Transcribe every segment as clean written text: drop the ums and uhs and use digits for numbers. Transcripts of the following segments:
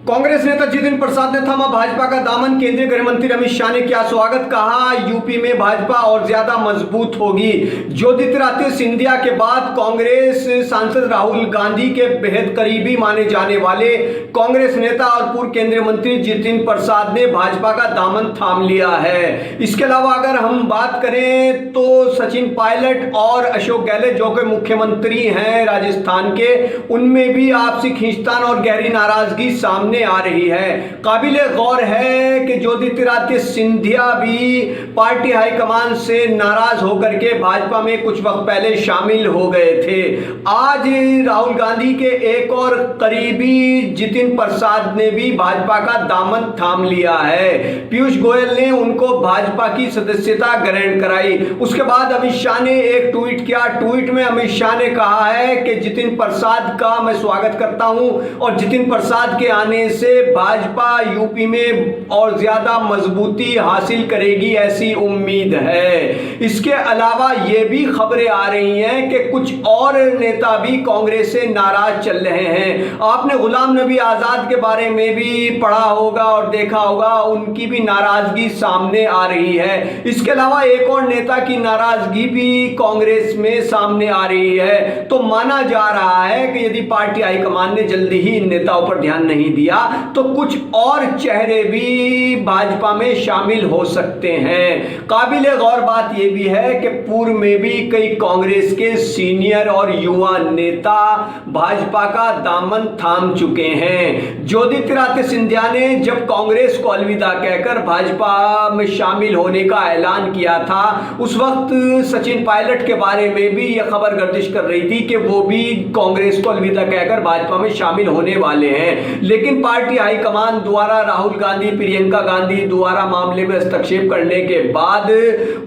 कांग्रेस नेता जितिन प्रसाद ने थामा भाजपा का दामन। केंद्रीय गृह मंत्री अमित शाह ने किया स्वागत, कहा यूपी में भाजपा और ज्यादा मजबूत होगी। ज्योतिरादित्य सिंधिया के बाद कांग्रेस सांसद राहुल गांधी के बेहद करीबी माने जाने वाले कांग्रेस नेता और पूर्व केंद्रीय मंत्री जितिन प्रसाद ने भाजपा का दामन थाम लिया है। इसके अलावा अगर हम बात करें तो सचिन पायलट और अशोक गहलोत जो कि मुख्यमंत्री हैं राजस्थान के, उनमें भी आपसी खींचतान और गहरी नाराजगी सामने आ रही है। काबिले गौर है कि ज्योतिरादित्य सिंधिया भी पार्टी हाईकमान से नाराज होकर के भाजपा में कुछ वक्त पहले शामिल हो गए थे। आज राहुल गांधी के एक और करीबी जितिन प्रसाद ने भी भाजपा का दामन थाम लिया है। पीयूष गोयल ने उनको भाजपा की सदस्यता ग्रहण कराई। उसके बाद अमित शाह ने एक ट्वीट किया। ट्वीट में अमित शाह ने कहा है कि जितिन प्रसाद का मैं स्वागत करता हूं और जितिन प्रसाद के आने से भाजपा यूपी में और ज्यादा मजबूती हासिल करेगी, ऐसी उम्मीद है। इसके अलावा ये भी खबरें आ रही हैं कि कुछ और नेता भी कांग्रेस से नाराज चल रहे हैं। आपने गुलाम नबी आजाद के बारे में भी पढ़ा होगा और देखा होगा, उनकी भी नाराजगी सामने आ रही है। इसके अलावा एक और नेता की नाराजगी भी कांग्रेस में सामने आ रही है। तो माना जा रहा है कि यदि पार्टी हाईकमान ने जल्दी ही इन नेताओं पर ध्यान नहीं दिया तो कुछ और चेहरे भी भाजपा में शामिल हो सकते हैं। काबिले गौर बात यह भी है कि पूर्व में भी कई कांग्रेस के सीनियर और युवा नेता भाजपा का दामन थाम चुके हैं। ज्योतिरादित्य सिंधिया ने जब कांग्रेस को अलविदा कहकर भाजपा में शामिल होने का ऐलान किया था, उस वक्त सचिन पायलट के बारे में भी यह खबर गर्दिश कर रही थी कि वो भी कांग्रेस को अलविदा कहकर भाजपा में शामिल होने वाले हैं। लेकिन पार्टी हाईकमान द्वारा राहुल गांधी, प्रियंका गांधी द्वारा मामले में हस्तक्षेप करने के बाद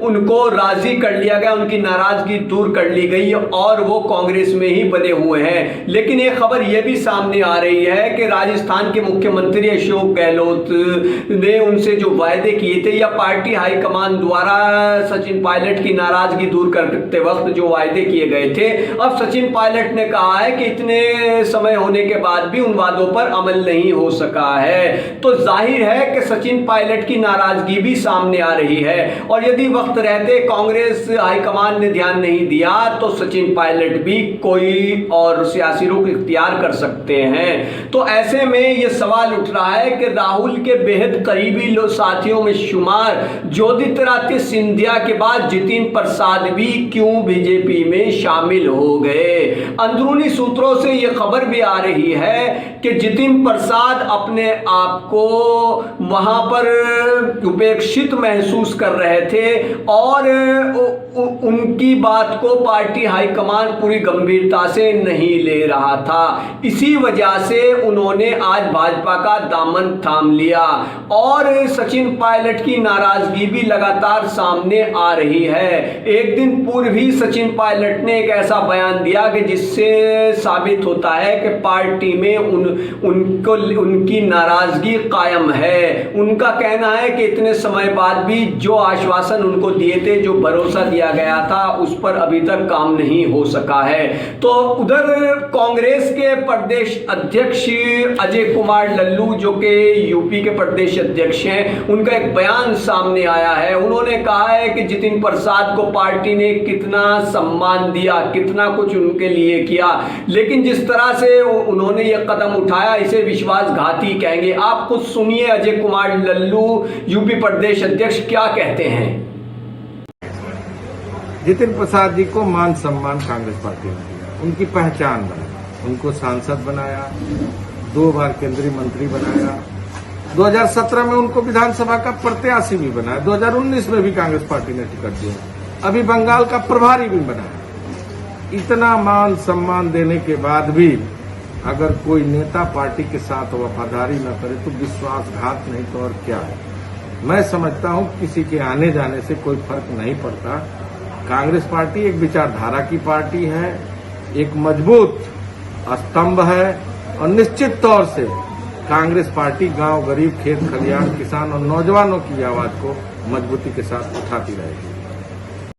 उनको राजी कर लिया गया, उनकी नाराजगी दूर कर ली गई और वो कांग्रेस में ही बने हुए हैं। लेकिन एक खबर यह भी सामने आ रही है कि राजस्थान के मुख्यमंत्री अशोक गहलोत ने उनसे जो वायदे किए थे या पार्टी हाईकमान द्वारा सचिन पायलट की नाराजगी दूर करते वक्त जो वायदे किए गए थे, अब सचिन पायलट ने कहा है कि इतने समय होने के बाद भी उन वादों पर अमल नहीं हो सका है। तो जाहिर है कि सचिन पायलट की नाराजगी भी सामने आ रही है और यदि वक्त रहते कांग्रेस हाईकमान ने ध्यान नहीं दिया तो सचिन पायलट भी कोई और सियासी रुख इख्तियार कर सकते हैं। तो ऐसे में यह सवाल उठ रहा है कि राहुल के बेहद करीबी साथियों में शुमार ज्योतिरादित्य सिंधिया के बाद जितिन प्रसाद भी क्यों बीजेपी में शामिल हो गए। अंदरूनी सूत्रों से यह खबर भी आ रही है कि जितिन प्रसाद अपने आप को वहां पर उपेक्षित महसूस कर रहे थे और उनकी बात को पार्टी हाईकमान पूरी गंभीरता से नहीं ले रहा था। इसी वजह से उन्होंने आज भाजपा का दामन थाम लिया और सचिन पायलट की नाराजगी भी लगातार सामने आ रही है। एक दिन पूर्व ही सचिन पायलट ने एक ऐसा बयान दिया कि जिससे साबित होता है कि पार्टी में उनकी नाराजगी कायम है। उनका कहना है कि इतने समय बाद भी जो आश्वासन उनको दिए थे, जो भरोसा दिया गया था, उस पर अभी तक काम नहीं हो सका है। तो उधर कांग्रेस के प्रदेश अध्यक्ष अजय कुमार लल्लू जो कि यूपी के प्रदेश अध्यक्ष हैं, उनका एक बयान सामने आया है। उन्होंने कहा है कि जितिन प्रसाद को पार्टी ने कितना सम्मान दिया, कितना कुछ उनके लिए किया, लेकिन जिस तरह से उन्होंने यह कदम उठाया इसे विश्वासघाती कहेंगे। आप खुद सुनिए अजय कुमार लल्लू यूपी प्रदेश अध्यक्ष क्या कहते हैं। जितिन प्रसाद जी को मान सम्मान कांग्रेस पार्टी ने दिया, उनकी पहचान बनाई, उनको सांसद बनाया, 2 बार केंद्रीय मंत्री बनाया, 2017 में उनको विधानसभा का प्रत्याशी भी बनाया, 2019 में भी कांग्रेस पार्टी ने टिकट दिया, अभी बंगाल का प्रभारी भी बनाया। इतना मान सम्मान देने के बाद भी अगर कोई नेता पार्टी के साथ वफादारी न करे तो विश्वासघात नहीं तो और क्या है। मैं समझता हूं किसी के आने जाने से कोई फर्क नहीं पड़ता। कांग्रेस पार्टी एक विचारधारा की पार्टी है, एक मजबूत स्तंभ है और निश्चित तौर से कांग्रेस पार्टी गांव, गरीब, खेत खलिहान, किसान और नौजवानों की आवाज को मजबूती के साथ उठाती रहेगी।